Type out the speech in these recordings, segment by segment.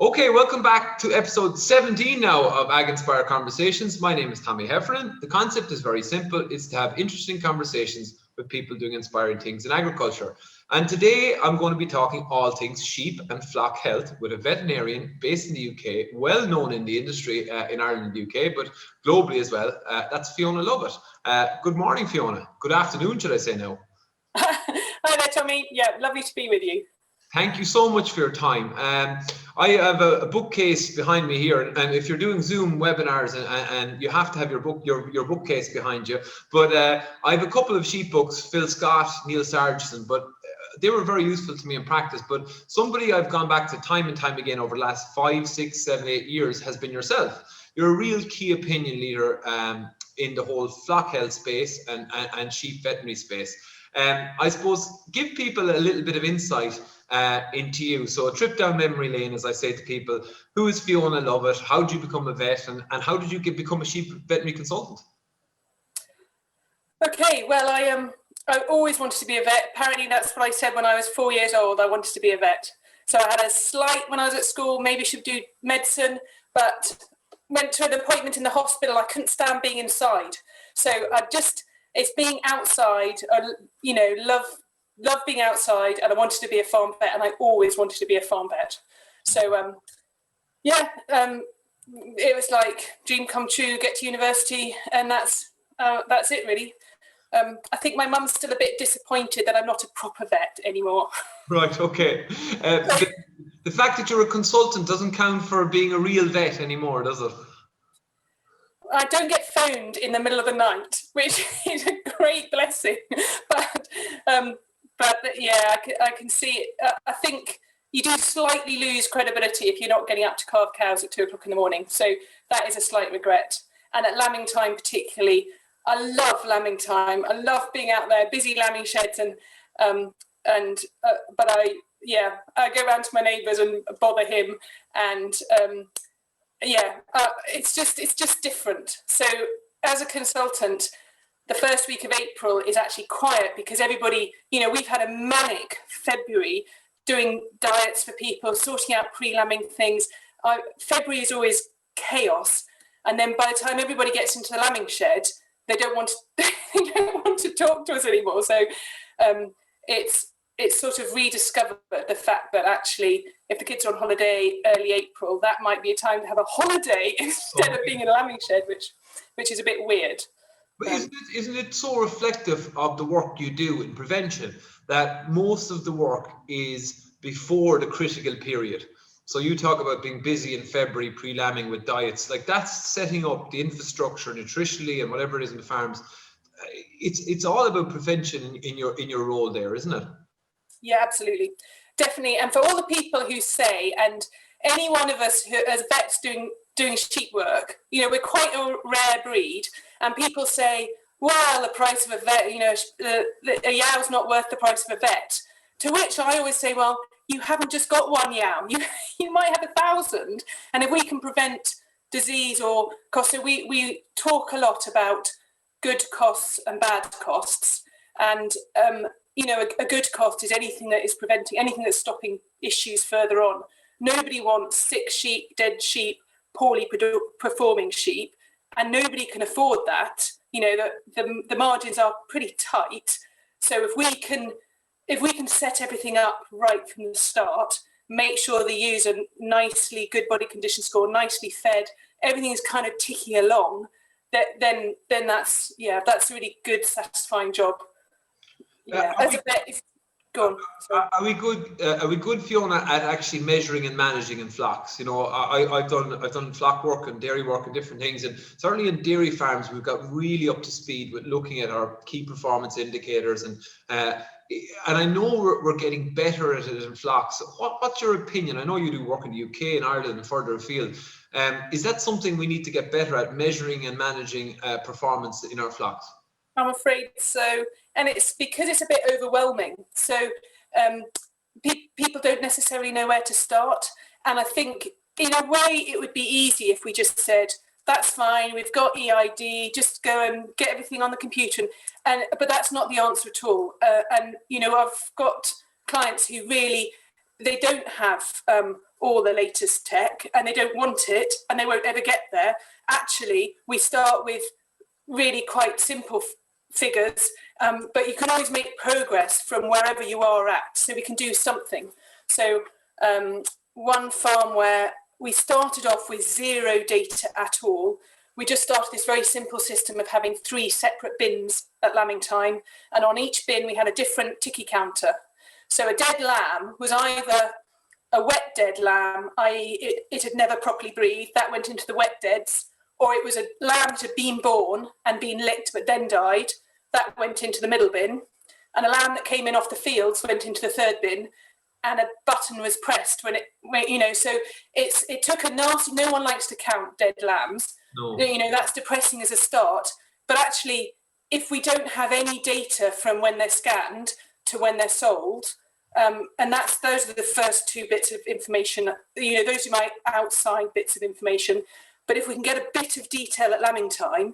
Okay, welcome back to episode 17 now of Ag Inspire Conversations. My name is Tommy Heffernan. The concept is very simple. It's to have interesting conversations with people doing inspiring things in agriculture. And today I'm going to be talking all things sheep and flock health with a veterinarian based in the UK, well known in the industry in Ireland and the UK, but globally as well. That's Fiona Lovatt. Good morning, Fiona. Good afternoon, should I say now. Hi there, Tommy. Yeah, lovely to be with you. Thank you so much for your time. I have a bookcase behind me here, and if you're doing Zoom webinars and you have to have your bookcase behind you, but I have a couple of sheep books, Phil Scott, Neil Sargson, but they were very useful to me in practice. But somebody I've gone back to time and time again over the last 5, 6, 7, 8 years has been yourself. You're a real key opinion leader in the whole flock health space and sheep veterinary space. I suppose give people a little bit of insight into you. So a trip down memory lane, as I say to people, who is Fiona Lovatt? How did you become a vet, and how did you become a sheep veterinary consultant? Okay, well, I always wanted to be a vet. Apparently that's what I said when I was 4 years old. I wanted to be a vet. So I had a slight, when I was at school, maybe should do medicine, but went to an appointment in the hospital. I couldn't stand being inside. So it's being outside. Love being outside, and I wanted to be a farm vet, and I always wanted to be a farm vet. So it was like dream come true, get to university, and that's it really. I think my mum's still a bit disappointed that I'm not a proper vet anymore. Right, okay. The fact that you're a consultant doesn't count for being a real vet anymore, does it? I don't get phoned in the middle of the night, which is a great blessing. But yeah, I can see it. I think you do slightly lose credibility if you're not getting up to calve cows at 2 o'clock in the morning. So that is a slight regret. And at lambing time particularly, I love lambing time. I love being out there, busy lambing sheds, but I go around to my neighbours and bother him, and it's just different. So as a consultant, the first week of April is actually quiet because everybody, we've had a manic February doing diets for people, sorting out pre-lambing things. February is always chaos. And then by the time everybody gets into the lambing shed, they don't want to talk to us anymore. So it's sort of rediscovered the fact that actually, if the kids are on holiday early April, that might be a time to have a holiday instead of being in a lambing shed, which is a bit weird. But isn't it so reflective of the work you do in prevention that most of the work is before the critical period? So you talk about being busy in February pre-lambing with diets, like that's setting up the infrastructure nutritionally and whatever it is in the farms. It's all about prevention in your role there, isn't it? Yeah, absolutely, definitely. And for all the people who say, and any one of us who as vets doing sheep work, we're quite a rare breed, and people say, well, the price of a vet, a yow's not worth the price of a vet. To which I always say, well, you haven't just got one yow, you might have 1,000. And if we can prevent disease or cost, so we talk a lot about good costs and bad costs. And, a good cost is anything that is preventing, anything that's stopping issues further on. Nobody wants sick sheep, dead sheep, poorly performing sheep, and nobody can afford that. The margins are pretty tight. So if we can set everything up right from the start, make sure the ewes are nicely, good body condition score, nicely fed, everything is kind of ticking along, then that's a really good, satisfying job. Yeah, as a vet, go on. Are we good, Fiona, at actually measuring and managing in flocks? I've done flock work and dairy work and different things, and certainly in dairy farms we've got really up to speed with looking at our key performance indicators, and I know we're getting better at it in flocks. What's your opinion? I know you do work in the UK and Ireland and further afield. Is that something we need to get better at, measuring and managing performance in our flocks? I'm afraid so, and it's because it's a bit overwhelming. So people don't necessarily know where to start, and I think in a way it would be easy if we just said, that's fine, we've got EID, just go and get everything on the computer, but that's not the answer at all. And I've got clients who really, they don't have all the latest tech and they don't want it and they won't ever get there. Actually, we start with really quite simple figures, but you can always make progress from wherever you are at, so we can do something. So one farm where we started off with zero data at all, we just started this very simple system of having 3 separate bins at lambing time, and on each bin we had a different ticky counter. So a dead lamb was either a wet dead lamb, i.e. it had never properly breathed, that went into the wet deads, or it was a lamb that had been born and been licked but then died, that went into the middle bin, and a lamb that came in off the fields went into the 3rd bin, and a button was pressed when it, so it took a nasty, no one likes to count dead lambs, no. That's depressing as a start, but actually, if we don't have any data from when they're scanned to when they're sold, and those are the first 2 bits of information, those are my outside bits of information. But if we can get a bit of detail at lambing time,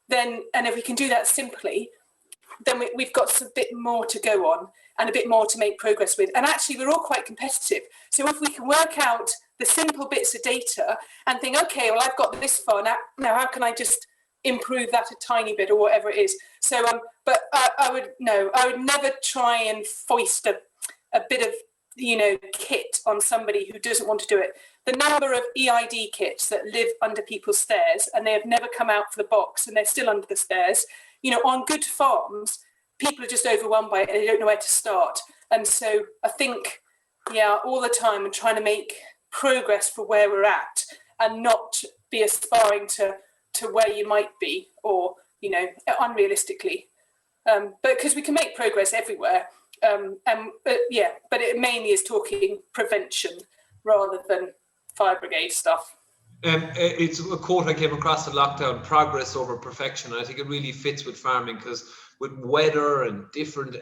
then, and if we can do that simply, then we've got a bit more to go on and a bit more to make progress with. And actually, we're all quite competitive. So if we can work out the simple bits of data and think, okay, well, I've got this far now how can I just improve that a tiny bit or whatever it is? So, but I would never try and foist a bit of, kit on somebody who doesn't want to do it. The number of EID kits that live under people's stairs and they have never come out for the box and they're still under the stairs, on good farms, people are just overwhelmed by it and they don't know where to start. And so I think, all the time I'm trying to make progress for where we're at and not be aspiring to where you might be or, unrealistically. But because we can make progress everywhere. But it mainly is talking prevention rather than fire brigade stuff. It's a quote I came across in lockdown: progress over perfection. And I think it really fits with farming, because with weather and different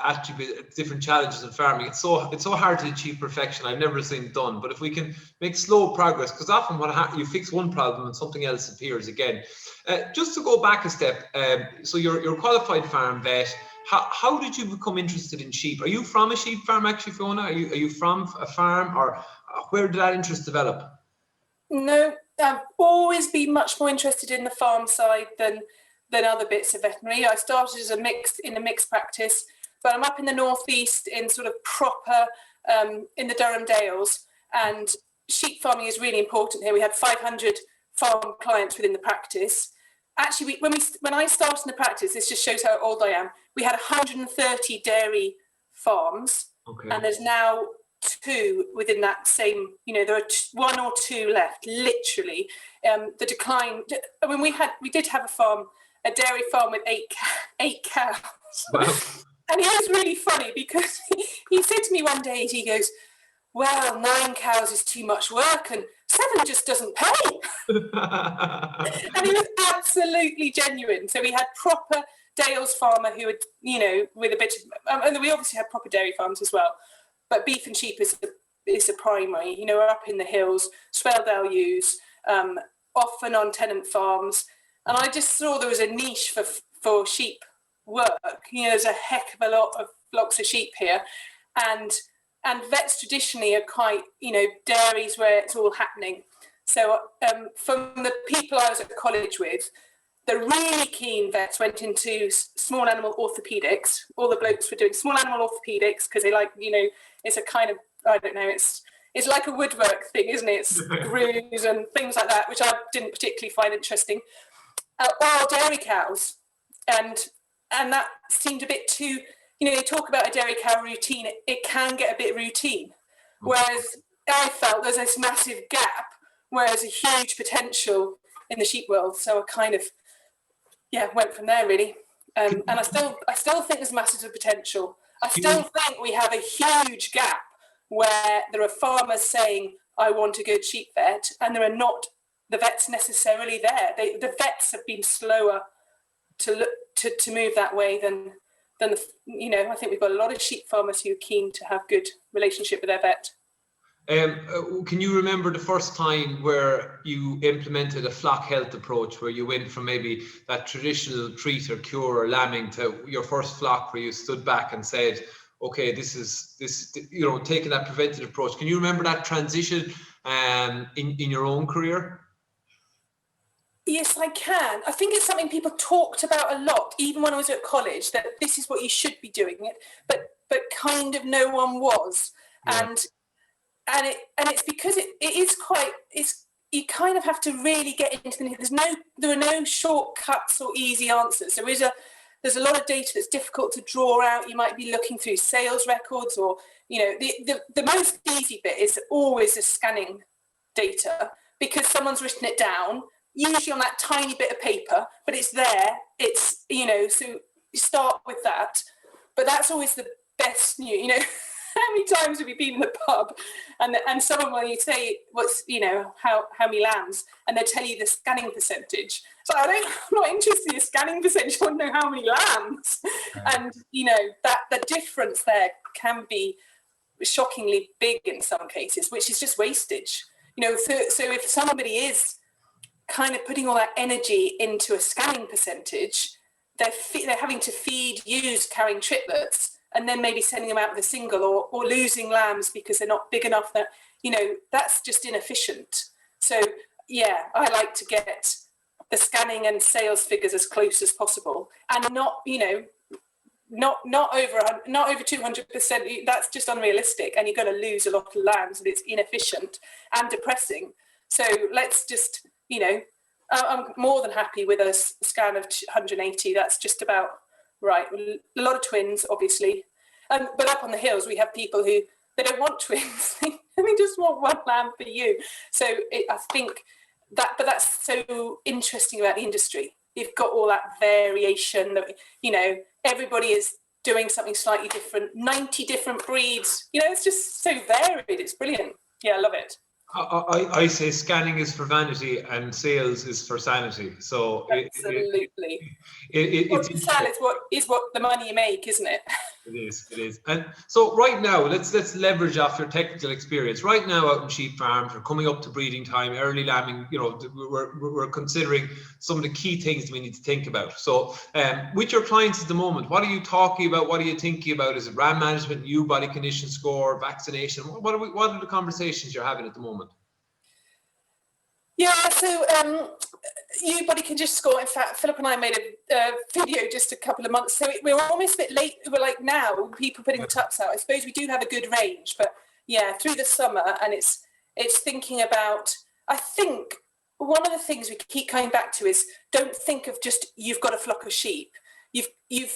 attributes, different challenges in farming, it's so hard to achieve perfection. I've never seen it done. But if we can make slow progress, because often you fix one problem and something else appears again. Just to go back a step, so you're a qualified farm vet. How did you become interested in sheep? Are you from a sheep farm, actually, Fiona? Are you from a farm, or where did that interest develop? No, I've always been much more interested in the farm side than other bits of veterinary. I started as a mixed practice, but I'm up in the northeast in sort of proper in the Durham Dales, and sheep farming is really important here. We had 500 farm clients within the practice. Actually, when I started in the practice, this just shows how old I am. We had 130 dairy farms, okay. And there's now 2 within that same. There are 1 or 2 left. Literally, the decline. I mean, we did have a dairy farm with 8 cows. Wow. And he was really funny because he said to me one day, he goes, "Well, 9 cows is too much work, and 7 just doesn't pay." And he was absolutely genuine. So we had proper Dales farmer who would, with a bit of, and we obviously had proper dairy farms as well, but beef and sheep is the primary. We're up in the hills, Swaledale ewes, often on tenant farms, and I just saw there was a niche for sheep work. There's a heck of a lot of flocks of sheep here, and vets traditionally are quite, dairies where it's all happening. So from the people I was at college with, the really keen vets went into small animal orthopedics. All the blokes were doing small animal orthopedics because they like, it's a kind of, I don't know, it's like a woodwork thing, isn't it? It's grooves and things like that, which I didn't particularly find interesting. Or dairy cows. And that seemed a bit too, you talk about a dairy cow routine, it can get a bit routine. Whereas I felt there's this massive gap, whereas a huge potential in the sheep world. So I kind of, went from there really. And I still think there's massive potential. I still think we have a huge gap where there are farmers saying, I want a good sheep vet, and there are not the vets necessarily there. The vets have been slower to move that way than I think we've got a lot of sheep farmers who are keen to have good relationship with their vet. Can you remember the first time where you implemented a flock health approach, where you went from maybe that traditional treat or cure or lambing to your first flock, where you stood back and said, okay, taking that preventative approach. Can you remember that transition in your own career? Yes, I can. I think it's something people talked about a lot, even when I was at college, that this is what you should be doing, but kind of no one was. Yeah. And it's because you kind of have to really get into the. There are no shortcuts or easy answers. There's a lot of data that's difficult to draw out. You might be looking through sales records, or the most easy bit is always the scanning data, because someone's written it down, usually on that tiny bit of paper, but it's there. It's, so you start with that. But that's always the best news. How many times have you been in the pub and someone, when you say what's, how many lambs, and they tell you the scanning percentage. So I'm not interested in the scanning percentage. I want to know how many lambs. And, that the difference there can be shockingly big in some cases, which is just wastage. So if somebody is kind of putting all that energy into a scanning percentage, they're having to feed ewes carrying triplets, and then maybe sending them out with a single, or losing lambs because they're not big enough. That that's just inefficient. So yeah, I like to get the scanning and sales figures as close as possible, and not over 200%. That's just unrealistic, and you're going to lose a lot of lambs, and it's inefficient and depressing. So let's just I'm more than happy with a scan of 180. That's just about right. A lot of twins, obviously. But up on the hills, we have people who, they don't want twins. They just want one lamb per ewe. So I think that's so interesting about the industry. You've got all that variation that, everybody is doing something slightly different, 90 different breeds. It's just so varied. It's brilliant. Yeah, I love it. I say scanning is for vanity and sales is for sanity. So absolutely, it's what the money you make, isn't it? It is. And so right now, let's leverage off your technical experience. Right now, out in sheep farms, we're coming up to breeding time, early lambing. We're considering some of the key things we need to think about. So, with your clients at the moment, what are you talking about? What are you thinking about? Is it RAM management, new body condition score, vaccination? What are the conversations you're having at the moment? Yeah, so you body condition score. In fact, Philip and I made a video just a couple of months. So we're almost a bit late. We're like now people putting the tups out. I suppose we do have a good range, but yeah, through the summer, and it's thinking about. I think one of the things we keep coming back to is don't think of just you've got a flock of sheep. You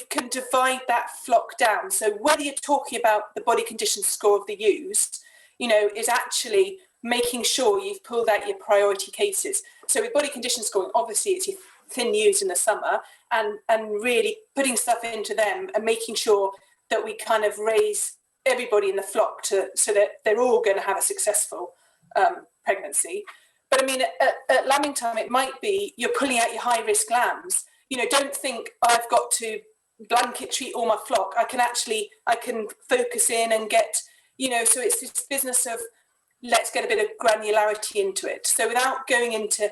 can divide that flock down. So whether you're talking about the body condition score of the ewes, is actually making sure you've pulled out your priority cases. So with body condition scoring, obviously it's your thin ewes in the summer, and really putting stuff into them and making sure that we kind of raise everybody in the flock so that they're all going to have a successful pregnancy. But I mean, at lambing time, it might be you're pulling out your high risk lambs. Don't think I've got to blanket treat all my flock. I can focus in and get, so it's this business of, let's get a bit of granularity into it. So without going into,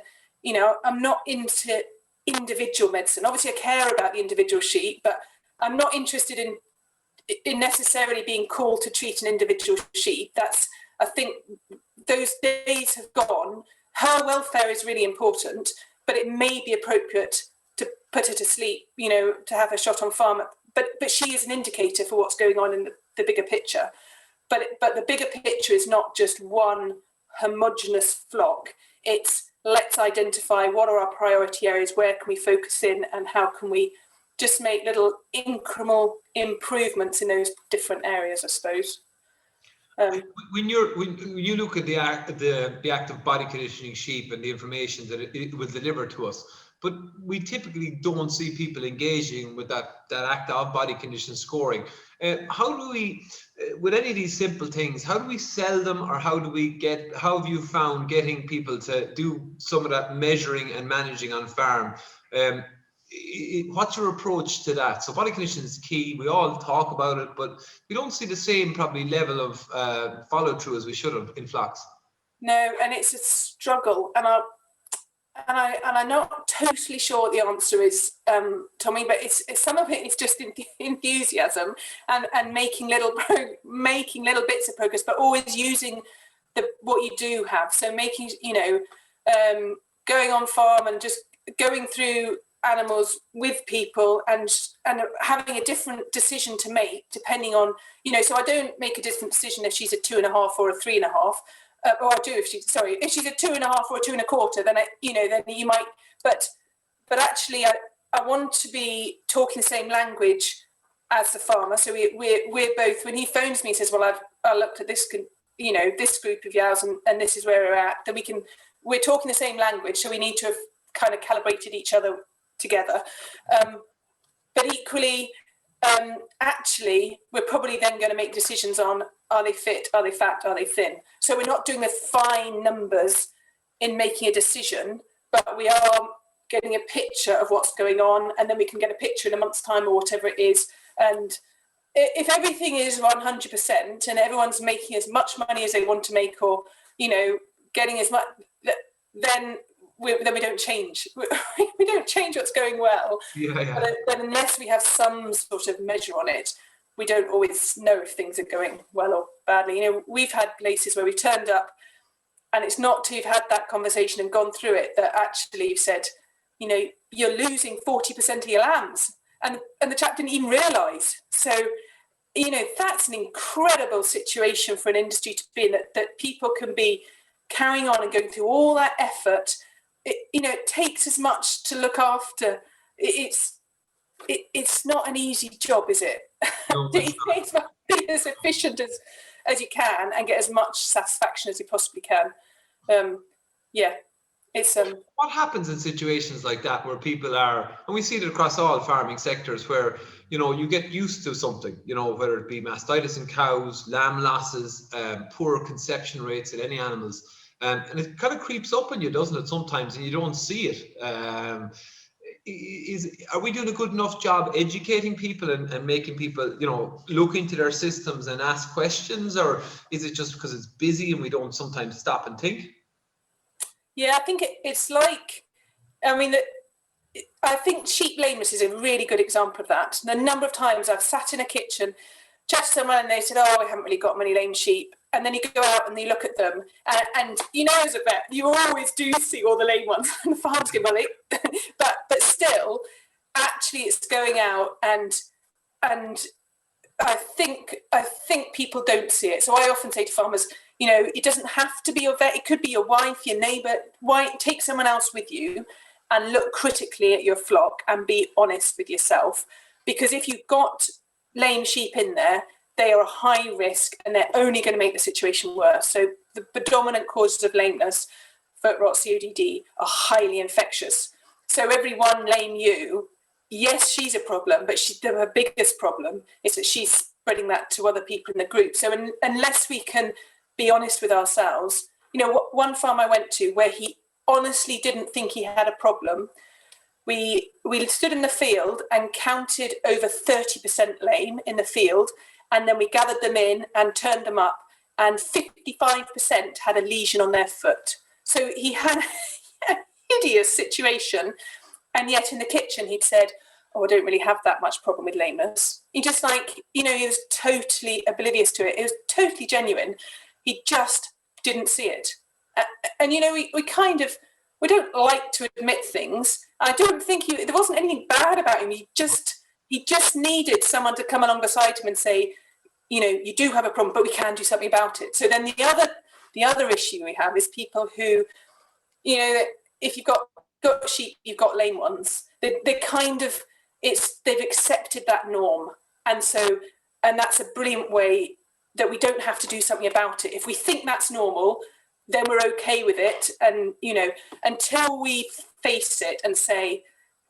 I'm not into individual medicine. Obviously, I care about the individual sheep, but I'm not interested in necessarily being called to treat an individual sheep. I think those days have gone. Her welfare is really important, but it may be appropriate to put her to sleep, to have her shot on farm. But she is an indicator for what's going on in the bigger picture. But the bigger picture is not just one homogenous flock. It's let's identify what are our priority areas, where can we focus in, and how can we just make little incremental improvements in those different areas, I suppose. When you look at the active body conditioning sheep and the information that it will deliver to us, but we typically don't see people engaging with that act of body condition scoring. How do we, with any of these simple things, how do we sell them, or how have you found getting people to do some of that measuring and managing on farm? What's your approach to that? So body condition is key. We all talk about it, but we don't see the same probably level of follow through as we should have in flocks. No, and it's a struggle. And I'm not totally sure what the answer is, Tommy, but it's some of it is just enthusiasm and making little bits of progress, but always using what you do have. So making, going on farm and just going through animals with people and having a different decision to make depending on, so I don't make a different decision if she's a 2.5 or a 3.5. Or I do if she's a 2.5 or a 2.25, then then you might. But actually, I want to be talking the same language as the farmer. So we're both. When he phones me, and says, "Well, I looked at this, this group of yows, and this is where we're at." Then we're talking the same language. So we need to have kind of calibrated each other together. But equally, actually, we're probably then going to make decisions on: are they fit? Are they fat? Are they thin? So we're not doing the fine numbers in making a decision, but we are getting a picture of what's going on, and then we can get a picture in a month's time or whatever it is. And if everything is 100% and everyone's making as much money as they want to make, or getting as much, then we don't change. We don't change what's going well. Yeah. But unless we have some sort of measure on it, we don't always know if things are going well or badly. We've had places where we've turned up, and it's not till you've had that conversation and gone through it that actually you've said, you're losing 40% of your lambs, and the chap didn't even realise. So, that's an incredible situation for an industry to be in, that people can be carrying on and going through all that effort. It takes as much to look after. It's not an easy job, is it? No, It's about being as efficient as you can and get as much satisfaction as you possibly can. It's What happens in situations like that where people are, and we see it across all farming sectors, where you get used to something, whether it be mastitis in cows, lamb losses, poor conception rates in any animals, and it kind of creeps up on you, doesn't it, sometimes, and you don't see it. Are we doing a good enough job educating people and making people, look into their systems and ask questions, or is it just because it's busy and we don't sometimes stop and think? Yeah, I think it's like, I think sheep lameness is a really good example of that. The number of times I've sat in a kitchen, chatted to someone, and they said, "Oh, we haven't really got many lame sheep." And then you go out and you look at them, and as a vet, you always do see all the lame ones, and the farms get money. but still, actually, it's going out, and I think people don't see it. So I often say to farmers, it doesn't have to be your vet. It could be your wife, your neighbour. Why take someone else with you and look critically at your flock and be honest with yourself? Because if you've got lame sheep in there, they are a high risk, and they're only going to make the situation worse. So the predominant causes of lameness, foot rot, CODD, are highly infectious. So every one lame ewe, yes, she's a problem, but her biggest problem is that she's spreading that to other people in the group. So unless we can be honest with ourselves, one farm I went to where he honestly didn't think he had a problem, we stood in the field and counted over 30% lame in the field, and then we gathered them in and turned them up, and 55% had a lesion on their foot. So he had a hideous situation, and yet in the kitchen he'd said, "Oh, I don't really have that much problem with lameness." He just he was totally oblivious to it. It was totally genuine. He just didn't see it. And we don't like to admit things. I don't think there wasn't anything bad about him. He just needed someone to come along beside him and say, you do have a problem, but we can do something about it. So then the other issue we have is people who, if you've got sheep, you've got lame ones. They've accepted that norm, and that's a brilliant way that we don't have to do something about it. If we think that's normal, then we're okay with it. And until we face it and say,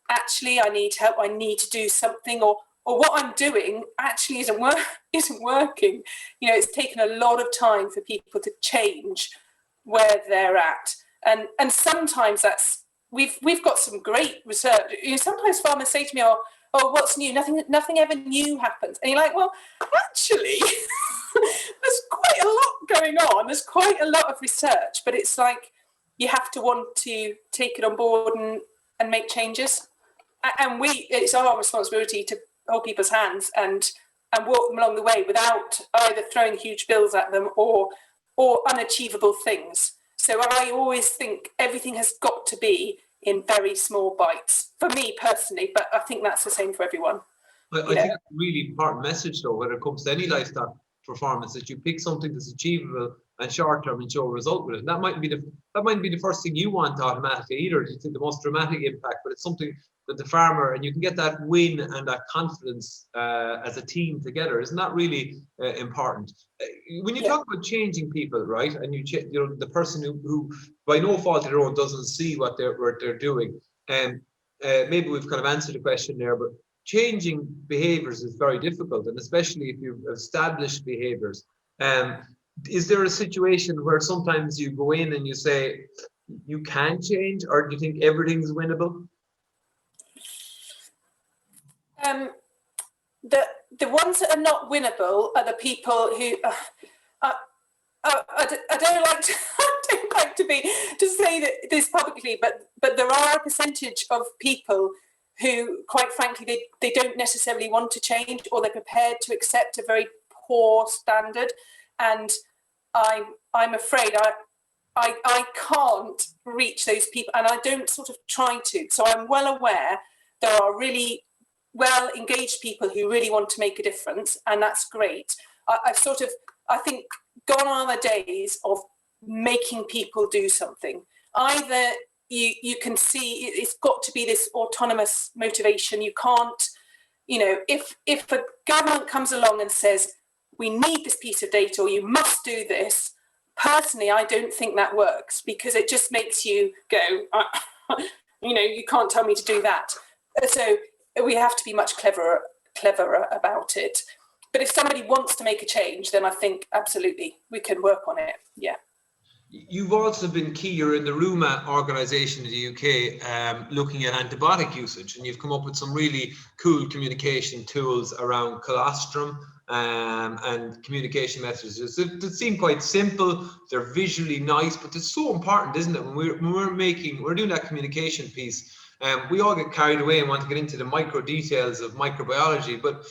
actually, I need help, I need to do something, or what I'm doing actually isn't working. It's taken a lot of time for people to change where they're at, and sometimes that's we've got some great research. Sometimes farmers say to me, "Oh, what's new? Nothing ever new happens," and you're like, "Well, actually, there's quite a lot going on. There's quite a lot of research, but it's like you have to want to take it on board and make changes. And it's our responsibility to hold people's hands and walk them along the way without either throwing huge bills at them or unachievable things. So I always think everything has got to be in very small bites, for me personally, but I think that's the same for everyone. I think it's a really important message, though, when it comes to any livestock performance, that you pick something that's achievable and short term and show a result with it. And that mightn't be the first thing you want automatically either. You think the most dramatic impact, but it's something that the farmer, and you can get that win and that confidence as a team together. Isn't that really important? When you talk about changing people, right, and the person who by no fault of their own doesn't see what they're doing, and maybe we've kind of answered the question there, but changing behaviors is very difficult, and especially if you've established behaviors. Is there a situation where sometimes you go in and you say you can change, or do you think everything's winnable? The ones that are not winnable are the people who I don't like to I don't like to say that this publicly, but there are a percentage of people who, quite frankly, they don't necessarily want to change, or they're prepared to accept a very poor standard. And I'm afraid I can't reach those people, and I don't sort of try to. So I'm well aware there are really well engaged people who really want to make a difference, and that's great. I think gone are the days of making people do something. Either you can see it's got to be this autonomous motivation. You can't, if a government comes along and says, we need this piece of data, or you must do this, personally, I don't think that works, because it just makes you go, you can't tell me to do that. So we have to be much cleverer about it. But if somebody wants to make a change, then I think absolutely we can work on it. Yeah. You've also been key. You're in the RUMA organisation in the UK, looking at antibiotic usage, and you've come up with some really cool communication tools around colostrum and communication messages that seem quite simple. They're visually nice, but it's so important, isn't it? When we're doing that communication piece, we all get carried away and want to get into the micro details of microbiology, but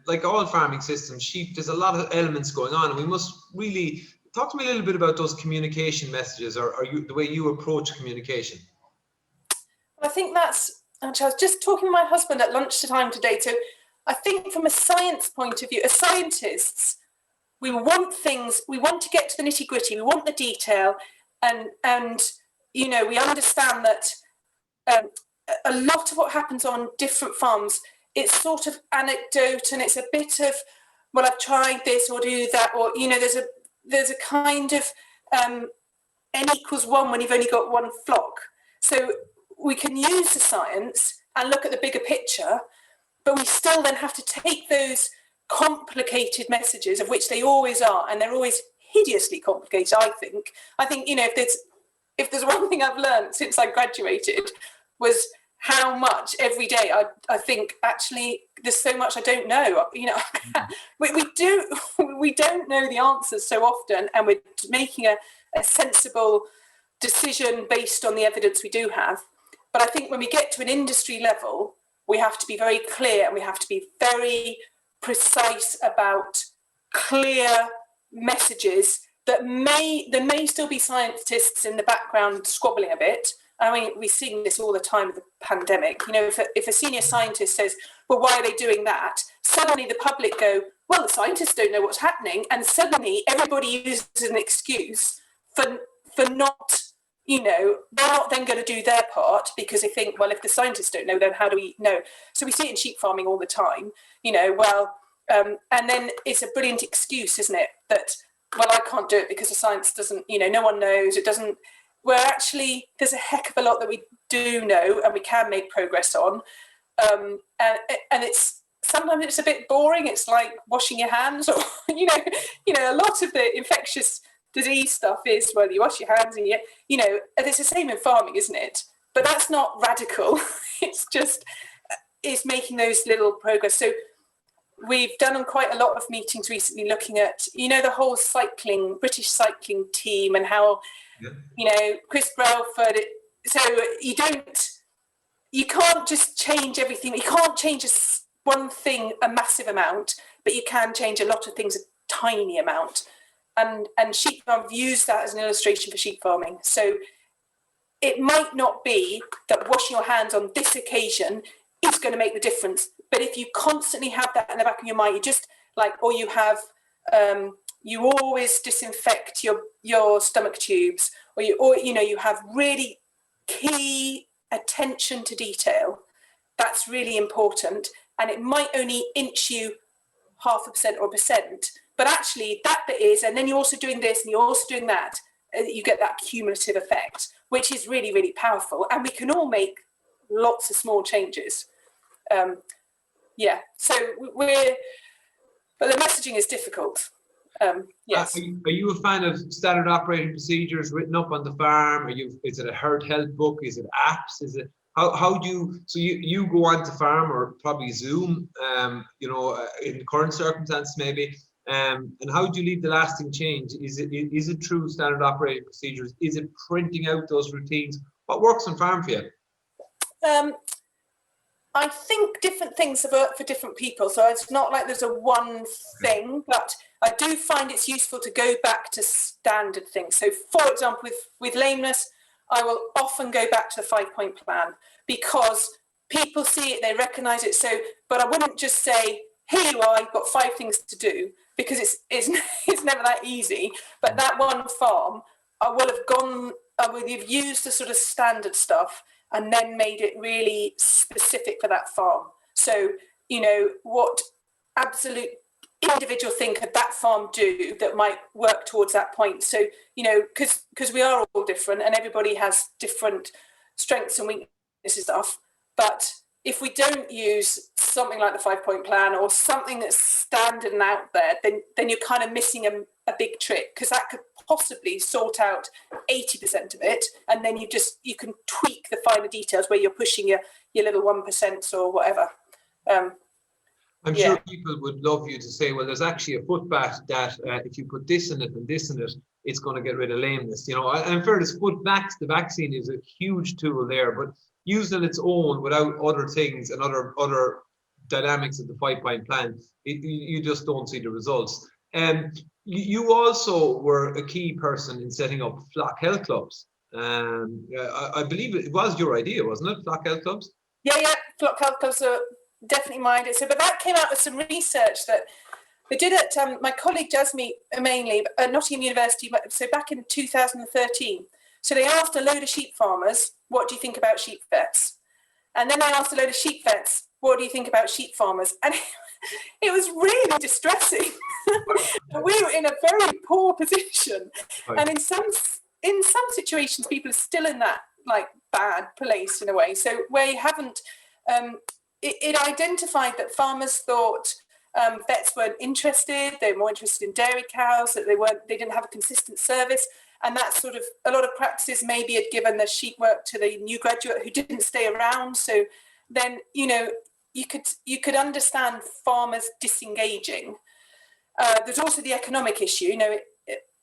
like all farming systems, sheep, there's a lot of elements going on, and we must really talk to me a little bit about those communication messages, or the way you approach communication. I think I was just talking to my husband at lunchtime today. So I think from a science point of view, as scientists, we want to get to the nitty gritty, we want the detail, and we understand that a lot of what happens on different farms, it's sort of anecdote, and it's a bit of, well, I've tried this or do that, or there's a kind of n=1 when you've only got one flock. So we can use the science and look at the bigger picture, but we still then have to take those complicated messages, of which they always are, and they're always hideously complicated, I think. If there's one thing I've learned since I graduated, was how much every day I think, actually, there's so much I don't know. We don't know the answers so often, and we're making a sensible decision based on the evidence we do have. But I think when we get to an industry level, we have to be very clear, and we have to be very precise about clear messages. There may still be scientists in the background squabbling a bit. I mean, we're seeing this all the time with the pandemic. If a senior scientist says, well, why are they doing that? Suddenly the public go, well, the scientists don't know what's happening. And suddenly everybody uses an excuse for not, they're not then going to do their part, because they think, well, if the scientists don't know, then how do we know? So we see it in sheep farming all the time, and then it's a brilliant excuse, isn't it? That, well, I can't do it because the science doesn't, no one knows, it doesn't, where actually there's a heck of a lot that we do know and we can make progress on. And it's sometimes it's a bit boring. It's like washing your hands, or, a lot of the infectious disease stuff is, well, you wash your hands and it's the same in farming, isn't it? But that's not radical. It's making those little progress. So we've done quite a lot of meetings recently looking at, the whole British cycling team and how, Chris Brailford. So you can't just change everything. You can't change one thing a massive amount, but you can change a lot of things a tiny amount. And sheep farm, I've used that as an illustration for sheep farming. So it might not be that washing your hands on this occasion is going to make the difference. But if you constantly have that in the back of your mind, you just or you have, you always disinfect your stomach tubes, or you have really key attention to detail. That's really important. And it might only inch you 0.5% or 1%, but actually that bit is, and then you're also doing this and you're also doing that, you get that cumulative effect, which is really, really powerful. And we can all make lots of small changes. So but the messaging is difficult. Yes. Are you a fan of standard operating procedures written up on the farm? Is it a herd health book? Is it apps? Is it how do you, so you go on to farm or probably Zoom, in current circumstances maybe, and how do you leave the lasting change? Is it true standard operating procedures? Is it printing out those routines? What works on farm for you? I think different things work for different people, so it's not like there's a one thing, but I do find it's useful to go back to standard things. So for example, with lameness, I will often go back to the 5-point plan because people see it, they recognise it. So, but I wouldn't just say, here you are, you've got 5 things to do, because it's never that easy. But that one farm, I would have used the sort of standard stuff and then made it really specific for that farm. So, what absolute individual thing could that farm do that might work towards that point? So, because we are all different and everybody has different strengths and weaknesses stuff. But if we don't use something like the 5-point plan or something that's standard and out there, then you're kind of missing a big trick, because that could possibly sort out 80% of it, and then you can tweak the finer details where you're pushing your little 1% or whatever. I'm sure people would love you to say, well, there's actually a footbat that if you put this in it and this in it, it's going to get rid of lameness. And in fairness, footvax, the vaccine is a huge tool there, but used on its own without other things and other dynamics of the 5-point plan, you just don't see the results. You also were a key person in setting up flock health clubs. I believe it was your idea, wasn't it? Flock health clubs? Yeah. Flock health clubs are definitely my idea. So, but that came out of some research that they did at my colleague Jasmine mainly at Nottingham University. So back in 2013. So they asked a load of sheep farmers, what do you think about sheep vets? And then they asked a load of sheep vets, what do you think about sheep farmers? And it was really distressing. We were in a very poor position. Right. And in some situations, people are still in that bad place in a way. So where you haven't, it identified that farmers thought vets weren't interested. They were more interested in dairy cows, that they didn't have a consistent service. And that's sort of a lot of practices maybe had given the sheep work to the new graduate who didn't stay around. So then, you could understand farmers disengaging. There's also the economic issue.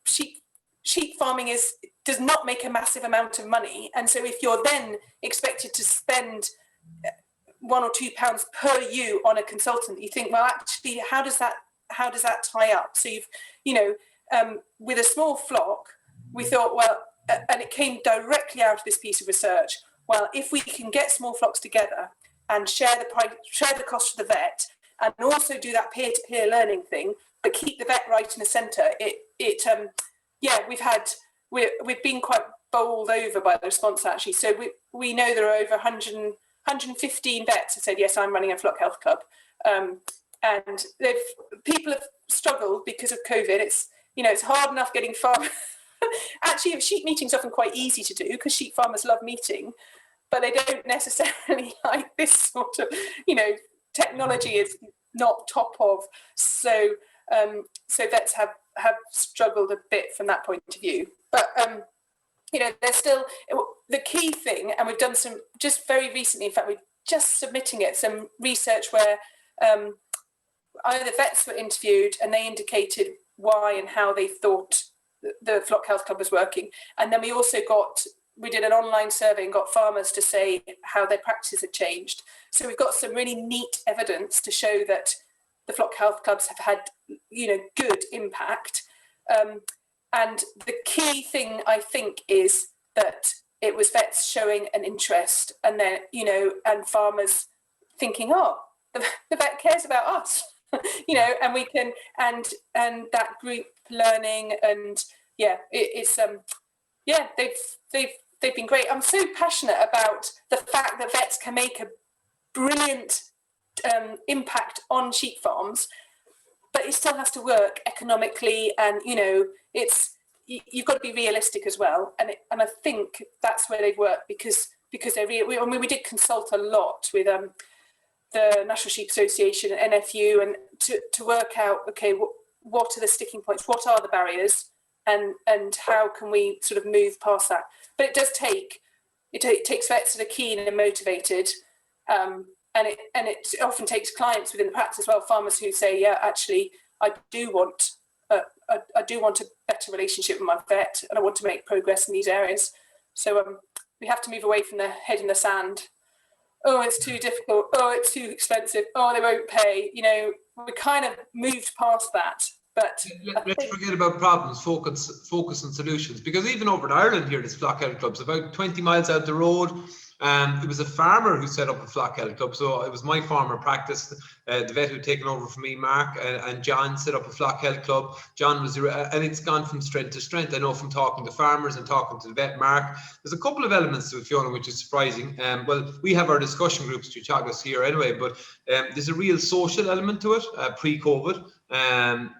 Sheep farming does not make a massive amount of money, and so if you're then expected to spend £1 or £2 per ewe on a consultant, you think, well, actually, how does that tie up? So with a small flock, we thought, well, and it came directly out of this piece of research. Well, if we can get small flocks together and share the cost for the vet, and also do that peer-to-peer learning thing, but keep the vet right in the centre, we've been quite bowled over by the response actually. So we know there are over 115 vets who said, yes, I'm running a flock health club, and people have struggled because of COVID. It's hard enough getting farm. Actually, sheep meeting's often quite easy to do because sheep farmers love meeting, but they don't necessarily like this sort of, technology is not top of. So vets have struggled a bit from that point of view. But, there's still the key thing, and we've done some just very recently, in fact, we're just submitting it, some research where either vets were interviewed and they indicated why and how they thought the Flock Health Club was working. And then we did an online survey and got farmers to say how their practices had changed. So we've got some really neat evidence to show that the Flock Health Clubs have had, good impact. And the key thing, I think, is that it was vets showing an interest, and then, and farmers thinking, oh, the vet cares about us, and we can, and that group learning, and they've been great. I'm so passionate about the fact that vets can make a brilliant impact on sheep farms, but it still has to work economically, and you've got to be realistic as well. And I think that's where they've worked because they're we did consult a lot with the National Sheep Association and NFU, and to work out, okay, what are the sticking points, what are the barriers, and how can we sort of move past that. But it takes vets that are keen and motivated, and it often takes clients within the practice as well, farmers who say, yeah, actually, I do want a better relationship with my vet, and I want to make progress in these areas. So we have to move away from the head in the sand. Oh, it's too difficult. Oh, it's too expensive. Oh, they won't pay. We kind of moved past that. But let's forget about problems, focus on solutions. Because even over in Ireland here, there's Flock Health Clubs about 20 miles out the road. It was a farmer who set up a Flock Health Club. So it was my farmer practice, the vet who'd taken over from me, Mark, and John set up a Flock Health Club. John was, and it's gone from strength to strength. I know from talking to farmers and talking to the vet, Mark. There's a couple of elements to it, Fiona, which is surprising. Well, we have our discussion groups to Chagos here anyway, but there's a real social element to it pre-COVID.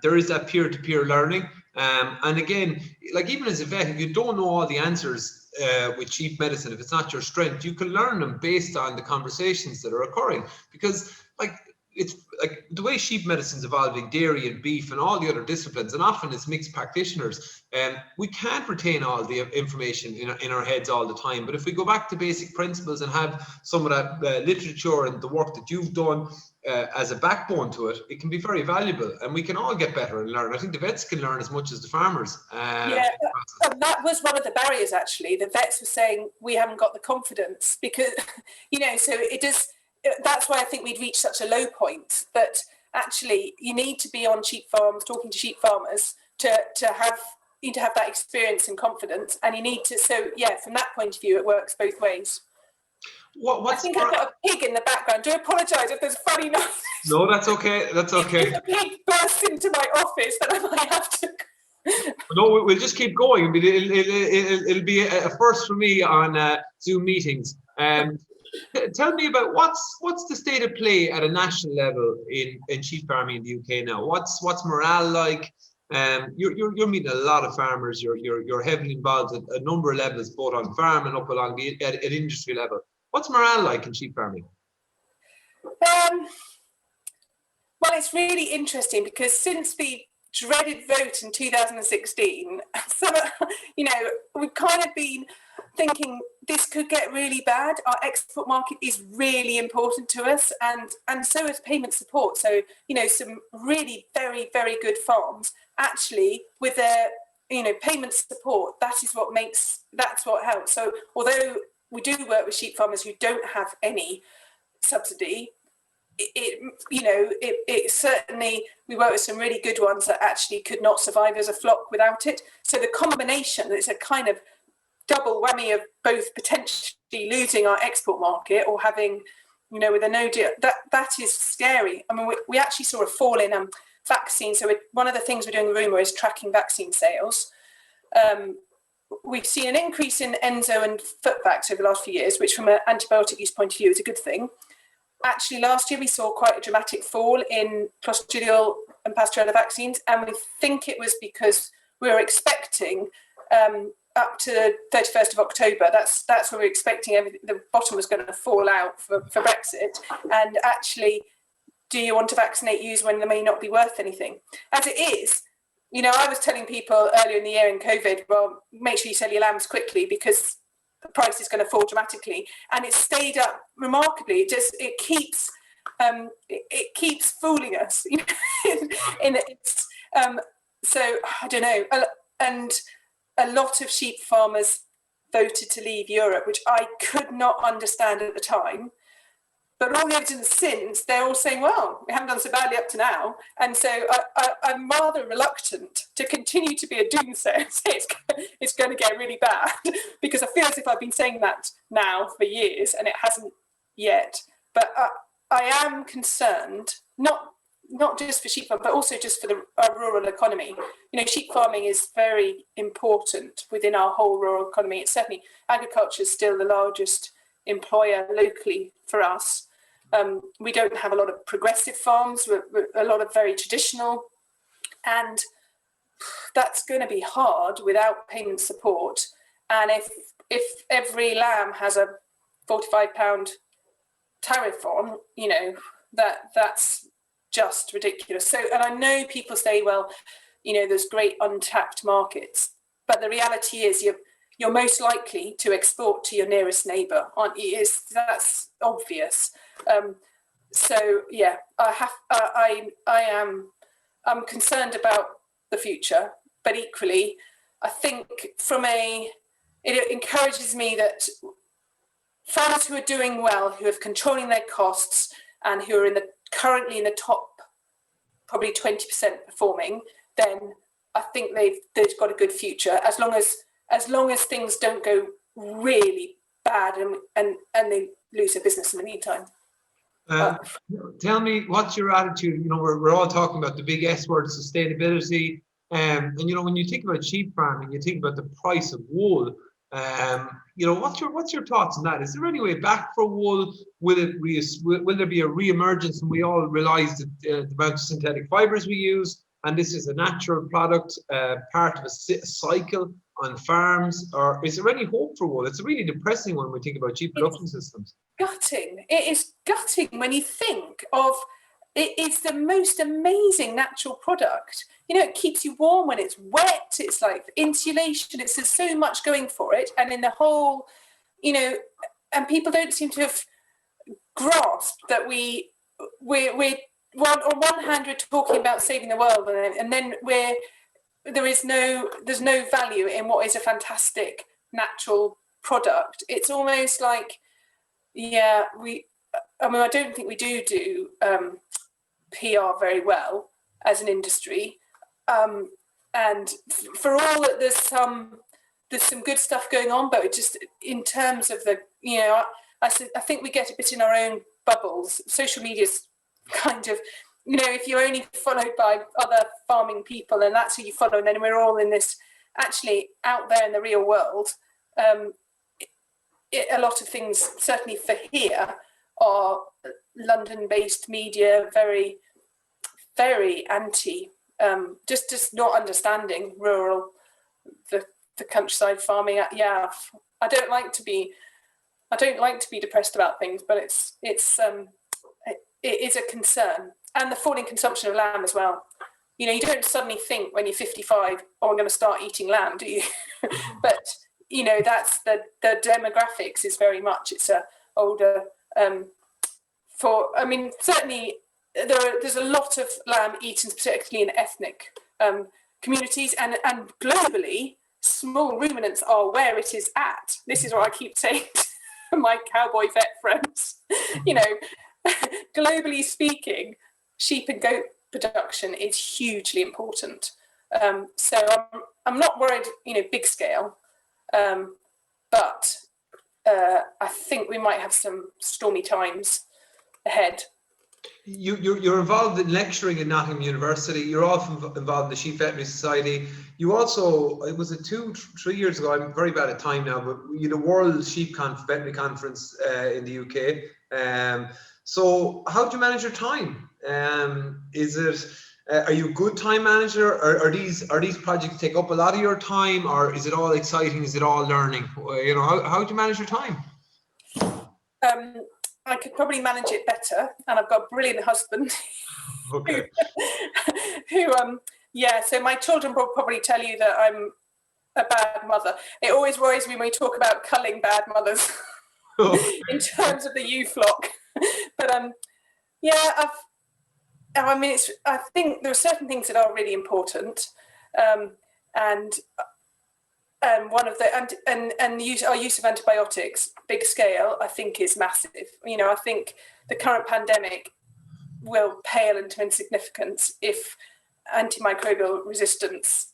There is that peer-to-peer learning. And again, like even as a vet, if you don't know all the answers with sheep medicine, if it's not your strength, you can learn them based on the conversations that are occurring. Because it's like the way sheep medicine's evolving, dairy and beef and all the other disciplines, and often it's mixed practitioners, we can't retain all the information in our heads all the time. But if we go back to basic principles and have some of that literature and the work that you've done as a backbone to it, it can be very valuable, and we can all get better and learn. I think the vets can learn as much as the farmers. And that was one of the barriers, actually. The vets were saying we haven't got the confidence because, so it does. That's why I think we'd reached such a low point, that actually you need to be on sheep farms, talking to sheep farmers to have that experience and confidence, and you need to. So from that point of view, it works both ways. I think I've got a pig in the background. Do apologise if there's funny noise. No, that's okay. That's okay. If a pig bursts into my office, then I might have to. No, we'll just keep going. It'll be a first for me on Zoom meetings. Tell me about what's the state of play at a national level in sheep farming in the UK now? What's morale like? You're meeting a lot of farmers. You're heavily involved at a number of levels, both on farm and up along at industry level. What's morale like in sheep farming? Well, it's really interesting because since the dreaded vote in 2016, we've kind of been thinking this could get really bad. Our export market is really important to us, and so is payment support. So, some really very, very good farms actually with their, payment support, that's what helps. So although we do work with sheep farmers who don't have any subsidy, it certainly, we work with some really good ones that actually could not survive as a flock without it. So the combination, it's a kind of double whammy of both potentially losing our export market or having, with a no deal, that is scary. I mean, we actually saw a fall in vaccines. So one of the things we're doing with RUMA is tracking vaccine sales. We've seen an increase in Enzo and Footvax over the last few years, which from an antibiotic use point of view is a good thing. Actually, last year we saw quite a dramatic fall in Clostridial and Pasteurella vaccines, and we think it was because we were expecting up to the 31st of October, that's where we're expecting the bottom was going to fall out for Brexit. And actually, do you want to vaccinate ewes when they may not be worth anything? As it is, I was telling people earlier in the year in COVID, well, make sure you sell your lambs quickly because the price is going to fall dramatically, and it's stayed up remarkably. It keeps it keeps fooling us. You know? So I don't know. And a lot of sheep farmers voted to leave Europe, which I could not understand at the time. But all the evidence since, they're all saying, well, we haven't done so badly up to now. And so I'm rather reluctant to continue to be a doomsayer, say it's going to get really bad, because I feel as if I've been saying that now for years and it hasn't yet. But I am concerned, not just for sheep farming, but also just for our rural economy. You know, sheep farming is very important within our whole rural economy. It's certainly, agriculture is still the largest employer locally for us. We don't have a lot of progressive farms, we're a lot of very traditional, and that's going to be hard without payment support. And if every lamb has a £45 tariff on, you know, that's just ridiculous. So, and I know people say, well, you know, there's great untapped markets, but the reality is you're most likely to export to your nearest neighbour, aren't you? That's obvious. So yeah, I'm concerned about the future, but equally, I think it encourages me that farmers who are doing well, who are controlling their costs, and who are currently in the top, probably 20% performing, then I think they've got a good future, as long as things don't go really bad and they lose their business in the meantime. Tell me, what's your attitude? You know, we're all talking about the big S word, sustainability, and you know, when you think about sheep farming, you think about the price of wool. You know, what's your thoughts on that? Is there any way back for wool? Will there be a re-emergence when we all realise that the amount of synthetic fibres we use, and this is a natural product, part of a cycle on farms? Or is there any hope for wool? It's really depressing when we think about sheep production systems. Gutting. It is gutting when you think of it. It's the most amazing natural product. You know, it keeps you warm when it's wet. It's like insulation. It's there's so much going for it. And in the whole, you know, and people don't seem to have grasped that we're on one hand we're talking about saving the world, and then there's no value in what is a fantastic natural product. It's almost like, yeah, I don't think we do PR very well as an industry, and for all that there's some good stuff going on, but just in terms of the, you know, I think we get a bit in our own bubbles. Social media's kind of, you know, if you're only followed by other farming people and that's who you follow, and then we're all in this, actually out there in the real world, a lot of things, certainly for here, are London-based media, very, very anti, just not understanding rural, the countryside farming. Yeah, I don't like to be depressed about things, but it is a concern. And the falling consumption of lamb as well. You know, you don't suddenly think when you're 55, oh, I'm going to start eating lamb, do you? But you know, that's the demographics is very much, it's a older, certainly there's a lot of lamb eaten, particularly in ethnic communities, and globally, small ruminants are where it is at. This is what I keep saying to my cowboy vet friends. You know, globally speaking, sheep and goat production is hugely important. So I'm not worried, you know, big scale. But I think we might have some stormy times ahead. You're involved in lecturing at Nottingham University. You're also involved in the Sheep Veterinary Society. You also, it was 2-3 years ago, I'm very bad at time now, but you know, World Sheep Veterinary Conference in the UK. So how do you manage your time? Are you a good time manager? Are these projects take up a lot of your time, or is it all exciting? Is it all learning? You know, how do you manage your time? I could probably manage it better, and I've got a brilliant husband. Okay. So my children will probably tell you that I'm a bad mother. It always worries me when we talk about culling bad mothers in terms of the ewe flock. But Yeah, I think there are certain things that are really important, and one of the our use of antibiotics, big scale, I think is massive. I think the current pandemic will pale into insignificance if antimicrobial resistance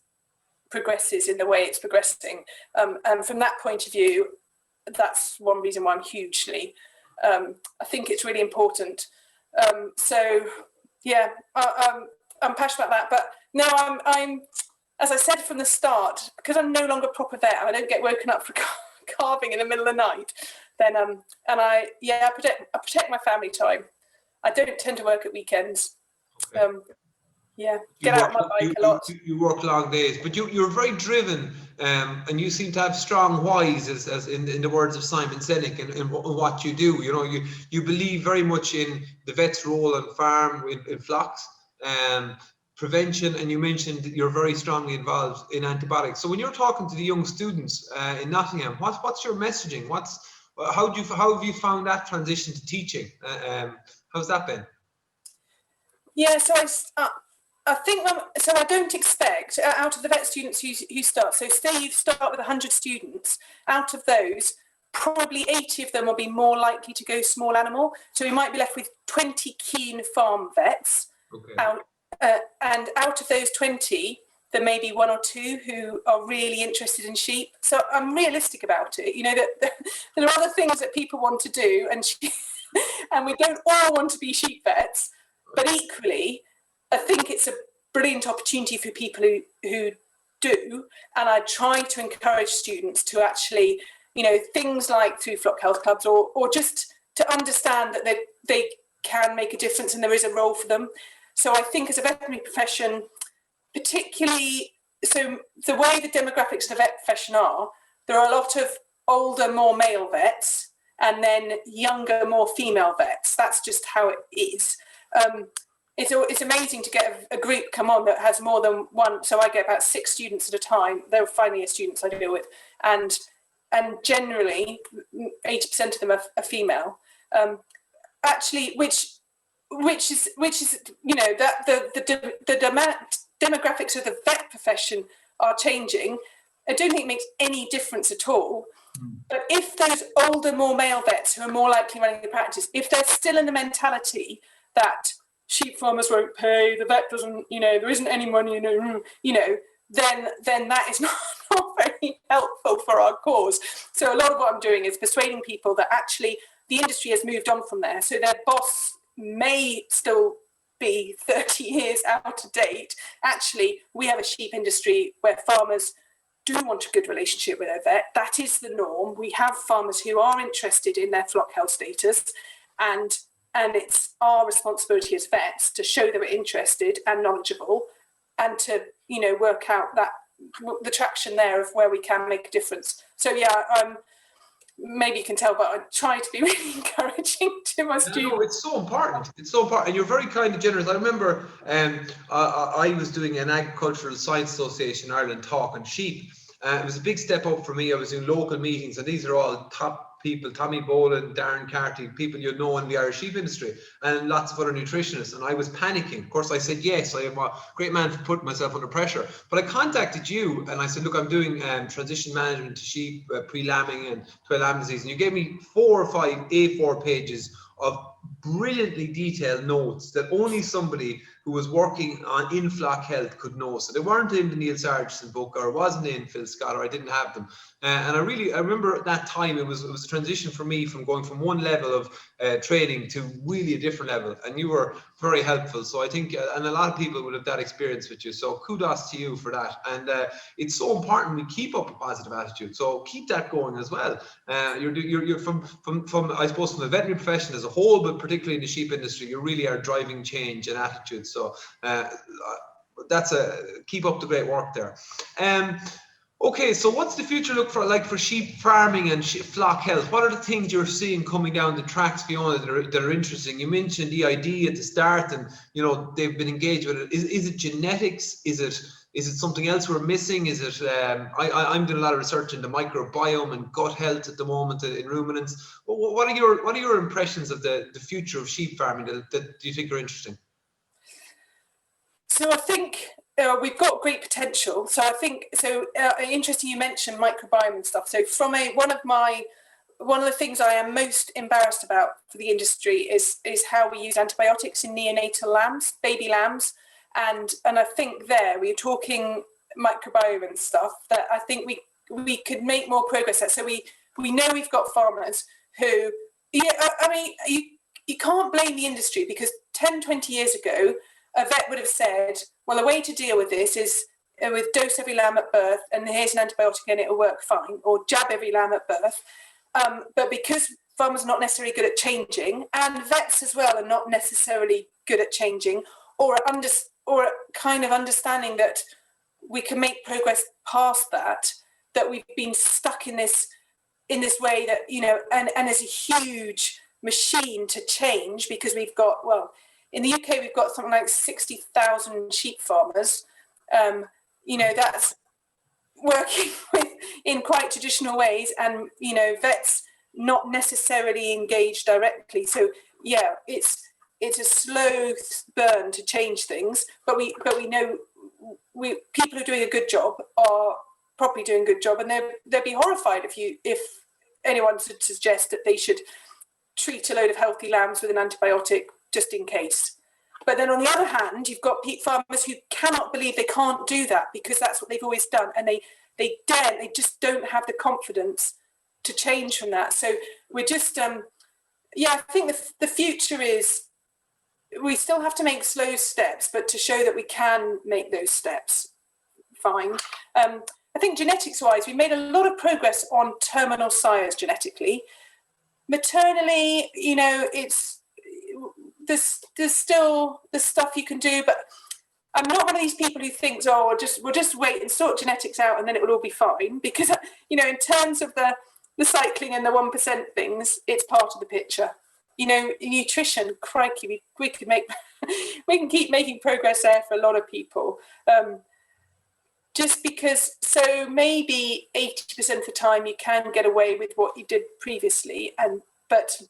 progresses in the way it's progressing. And from that point of view, that's one reason why I'm hugely. I think it's really important. So yeah, I'm passionate about that. But no, I'm as I said from the start, because I'm no longer a proper vet and I don't get woken up for carving in the middle of the night. Then I protect my family time. I don't tend to work at weekends. Okay. Get out on my bike a lot. You work long days, but you're very driven, and you seem to have strong whys, as in the words of Simon Sinek, in what you do. You believe very much in the vet's role on farm, in flocks, prevention, and you mentioned that you're very strongly involved in antibiotics. So when you're talking to the young students in Nottingham, what's your messaging? How have you found that transition to teaching? How's that been? Yeah, so I think so. I don't expect out of the vet students who start. So say you start with 100 students. Out of those, probably 80 of them will be more likely to go small animal. So we might be left with 20 keen farm vets. Okay. And out of those 20, there may be one or two who are really interested in sheep. So I'm realistic about it. That there are other things that people want to do, and we don't all want to be sheep vets. But equally, I think it's a brilliant opportunity for people who do. And I try to encourage students to actually, things like through flock health clubs or just to understand that they can make a difference and there is a role for them. So I think as a veterinary profession, particularly, so the way the demographics of the vet profession are, there are a lot of older, more male vets, and then younger, more female vets. That's just how it is. It's amazing to get a group come on that has more than one. So I get about 6 students at a time. They're final year students I deal with, and generally 80% of them are female. Actually, which is that the demographics of the vet profession are changing. I don't think it makes any difference at all. But if those older, more male vets who are more likely running the practice, if they're still in the mentality that sheep farmers won't pay, the vet doesn't, there isn't any money, then that is not very helpful for our cause. So a lot of what I'm doing is persuading people that actually the industry has moved on from there. So their boss may still be 30 years out of date. Actually, we have a sheep industry where farmers do want a good relationship with their vet. That is the norm. We have farmers who are interested in their flock health status, and it's our responsibility as vets to show that we're interested and knowledgeable, and to work out the traction there of where we can make a difference. So yeah, maybe you can tell, but I try to be really encouraging to my students. No, it's so important. It's so important, and you're very kind and generous. I remember I was doing an Agricultural Science Association in Ireland talk on sheep. It was a big step up for me. I was in local meetings, and these are all top people: Tommy Boland, Darren Carty, people in the Irish sheep industry, and lots of other nutritionists. And I was panicking. Of course, I said yes. I am a great man for putting myself under pressure. But I contacted you and I said, look, I'm doing transition management to sheep, pre-lambing and to lamb disease. And you gave me 4 or 5 A4 pages of brilliantly detailed notes that only somebody who was working in flock health could know. So they weren't in the Neil Sargentson book, or wasn't in Phil Scott, or I didn't have them. And I remember at that time it was a transition for me from going from one level of training to really a different level, and you were very helpful. So I think and a lot of people would have that experience with you, so kudos to you for that. And it's so important we keep up a positive attitude, so keep that going as well. You're from I suppose from the veterinary profession as a whole, but particularly in the sheep industry, you really are driving change and attitude. So keep up the great work there. Okay, so what's the future look for sheep farming and flock health? What are the things you're seeing coming down the tracks, Fiona, that are interesting? You mentioned EID at the start, and they've been engaged with it. Is it genetics? Is it Is it something else we're missing? Is it? I'm doing a lot of research into microbiome and gut health at the moment in ruminants. What are your impressions of the future of sheep farming that do you think are interesting? So I think we've got great potential. So I think interesting you mentioned microbiome and stuff. So from one of the things I am most embarrassed about for the industry is how we use antibiotics in neonatal lambs, baby lambs, and I think there we're talking microbiome and stuff that I think we could make more progress at. So we know we've got farmers who, I mean, you can't blame the industry, because 10, 20 years ago, a vet would have said, well, the way to deal with this is with dose every lamb at birth, and here's an antibiotic and it'll work fine, or jab every lamb at birth. But because farmers are not necessarily good at changing, and vets as well are not necessarily good at changing, or kind of understanding that we can make progress past that we've been stuck in this way that, and there's a huge machine to change, because we've got, well, in the UK, we've got something like 60,000 sheep farmers. That's working in quite traditional ways, and vets not necessarily engaged directly. So yeah, it's a slow burn to change things, but we know people who are doing a good job are probably doing a good job, and they'd be horrified if anyone should suggest that they should treat a load of healthy lambs with an antibiotic just in case. But then on the other hand, you've got farmers who cannot believe they can't do that, because that's what they've always done, and they just don't have the confidence to change from that. So we're just, I think the future is, we still have to make slow steps, but to show that we can make those steps, fine. I think genetics-wise, we made a lot of progress on terminal sires genetically. Maternally, there's still the stuff you can do, but I'm not one of these people who thinks, we'll just wait and sort genetics out and then it will all be fine, because in terms of the cycling and the 1% things, it's part of the picture. Nutrition, crikey, we can keep making progress there for a lot of people. Just because, so maybe 80% of the time you can get away with what you did previously, but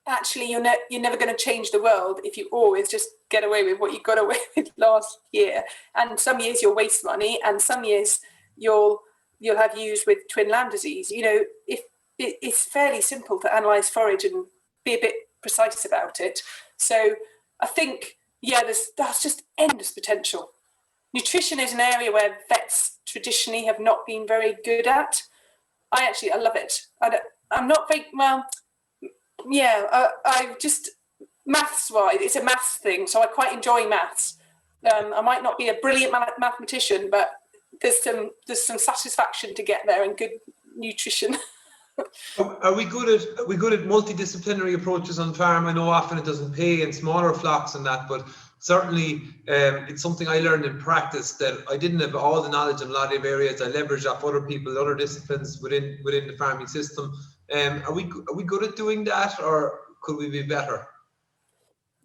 actually you're never going to change the world if you always just get away with what you got away with last year. And some years you'll waste money, and some years you'll have ewes with twin lamb disease. If it's fairly simple to analyse forage and be a bit precise about it. So I think, that's just endless potential. Nutrition is an area where vets traditionally have not been very good at. I love it. I'm not very, well, I just, maths-wise, it's a maths thing, so I quite enjoy maths. I might not be a brilliant mathematician, but there's some satisfaction to get there, and good nutrition. Are we good at multidisciplinary approaches on farm? I know often it doesn't pay in smaller flocks and that, but certainly it's something I learned in practice, that I didn't have all the knowledge in a lot of areas. I leveraged off other people, other disciplines within the farming system. Are we good at doing that, or could we be better?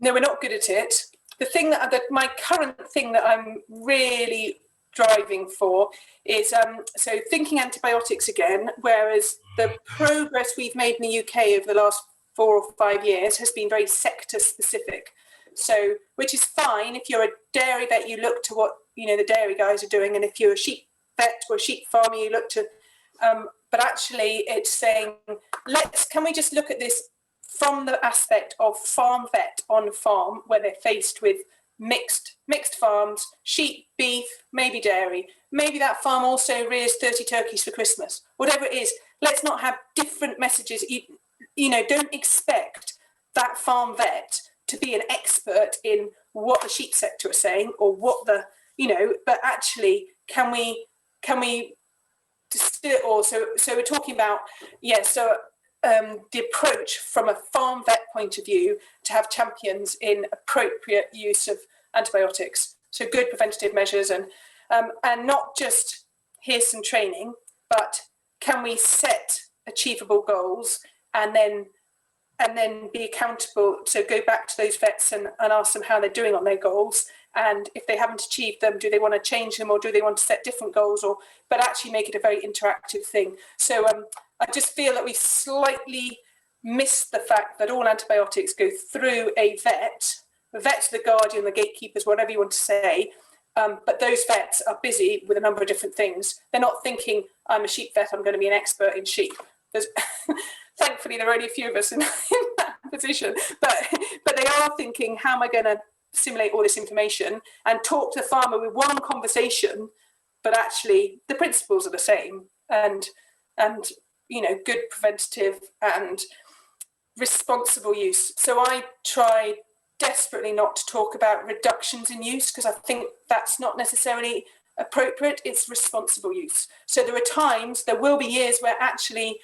No, we're not good at it. The thing that my current thing that I'm really driving for is so thinking antibiotics again, whereas the progress we've made in the UK over the last 4 or 5 years has been very sector specific. So, which is fine if you're a dairy vet, you look to what the dairy guys are doing, and if you're a sheep vet or a sheep farmer, you look to. But actually, it's saying, can we just look at this from the aspect of farm vet on farm, where they're faced with mixed farms, sheep, beef, maybe dairy. Maybe that farm also rears 30 turkeys for Christmas. Whatever it is, let's not have different messages. Don't expect that farm vet to be an expert in what the sheep sector are saying, or what but actually, can we distill it all? So we're talking about, the approach from a farm vet point of view to have champions in appropriate use of antibiotics. So good preventative measures, and not just here's some training, but can we set achievable goals and then be accountable? So go back to those vets and ask them how they're doing on their goals, and if they haven't achieved them, do they want to change them, or do they want to set different goals, but actually make it a very interactive thing. So I just feel that we slightly missed the fact that all antibiotics go through a vet. The vet's the guardian, the gatekeepers, whatever you want to say. But those vets are busy with a number of different things. They're not thinking, I'm a sheep vet, I'm going to be an expert in sheep. Thankfully, there are only a few of us in that position. But they are thinking, how am I going to assimilate all this information and talk to the farmer with one conversation, but actually the principles are the same. And good preventative and responsible use. So I try desperately not to talk about reductions in use, because I think that's not necessarily appropriate. It's responsible use. So there will be years where actually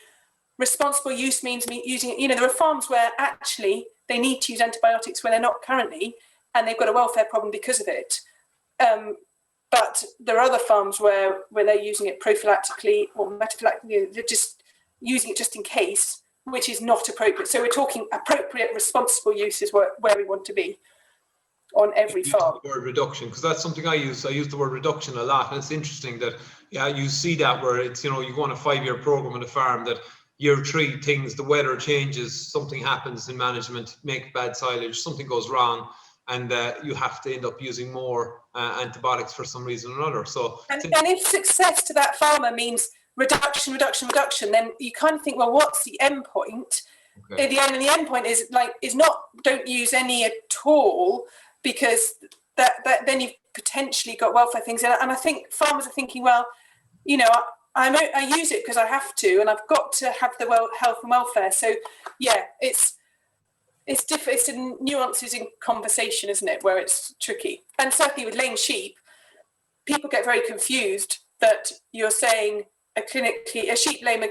responsible use means using it. There are farms where actually they need to use antibiotics where they're not currently, and they've got a welfare problem because of it. But there are other farms where they're using it prophylactically or metaphylactically. They're just using it just in case, which is not appropriate. So we're talking appropriate, responsible use is where we want to be on every farm. The word reduction, because that's something I use. I use the word reduction a lot, and it's interesting that you see that where it's you go on a 5-year program on a farm that year 3 the weather changes, something happens in management, make bad silage, something goes wrong, and you have to end up using more antibiotics for some reason or another. So and if success to that farmer means reduction, then you kind of think, well, what's the end point? Okay. And the end point is not don't use any at all, because that then you've potentially got welfare things. And I think farmers are thinking, well, I use it because I have to, and I've got to have the health and welfare. So yeah, it's different. It's the nuances in conversation, isn't it, where it's tricky. And certainly with lame sheep, people get very confused that you're saying a sheep lame,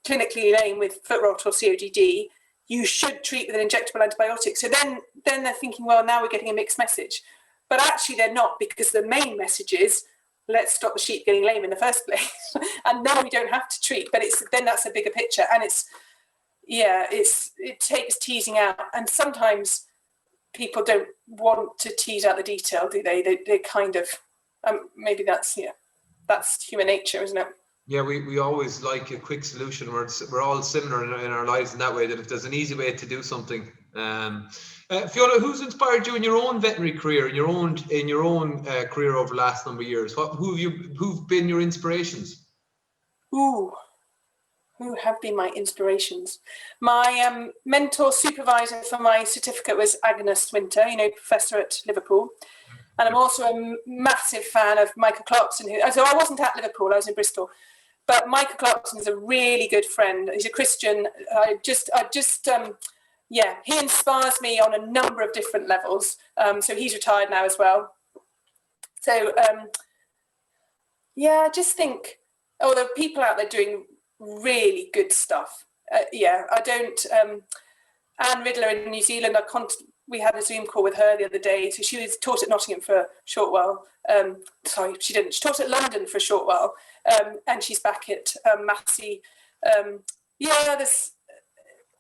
clinically lame with foot rot or COGD, you should treat with an injectable antibiotic. So then they're thinking, well, now we're getting a mixed message. But actually they're not, because the main message is, let's stop the sheep getting lame in the first place. And then we don't have to treat. But then that's a bigger picture. And it takes teasing out. And sometimes people don't want to tease out the detail, do they? They kind of, maybe that's human nature, isn't it? Yeah, we always like a quick solution where we're all similar in our lives in that way, that if there's an easy way to do something. Fiona, who's inspired you in your own veterinary career, in your own career over the last number of years? Who've been your inspirations? Who have been my inspirations? My mentor supervisor for my certificate was Agnes Winter, professor at Liverpool. And I'm also a massive fan of Michael Clarkson, so I wasn't at Liverpool, I was in Bristol. But Michael Clarkson is a really good friend. He's a Christian. He inspires me on a number of different levels. So he's retired now as well. So, I just think, there are people out there doing really good stuff. I don't, Anne Riddler in New Zealand, we had a Zoom call with her the other day. So she was taught at Nottingham for a short while. She didn't. She taught at London for a short while. And she's back at Massey.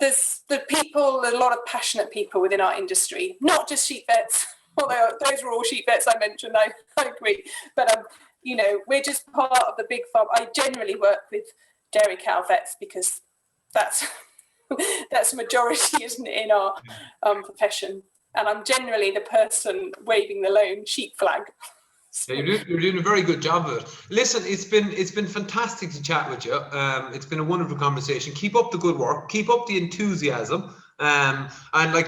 There's the people, a lot of passionate people within our industry, not just sheep vets, although those were all sheep vets I mentioned, I agree. But, we're just part of the big farm. I generally work with dairy cow vets because that's a majority, isn't it, in our profession. And I'm generally the person waving the lone sheep flag. Yeah, you're doing a very good job of it. Listen, it's been fantastic to chat with you. It's been a wonderful conversation. Keep up the good work. Keep up the enthusiasm. And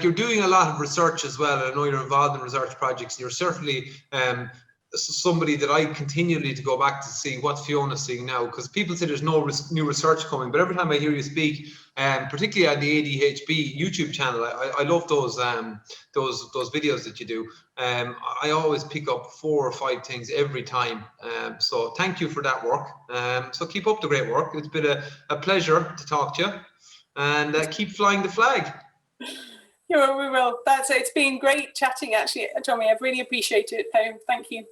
you're doing a lot of research as well. I know you're involved in research projects, and you're certainly somebody that I continually to go back to see what Fiona's seeing now, because people say there's no new research coming, but every time I hear you speak, particularly on the ADHB YouTube channel, I love those videos that you do. I always pick up 4 or 5 things every time. So thank you for that work. So keep up the great work. It's been a pleasure to talk to you, and keep flying the flag. Yeah, we will. It's been great chatting, actually, Tommy. I've really appreciated it. Thank you.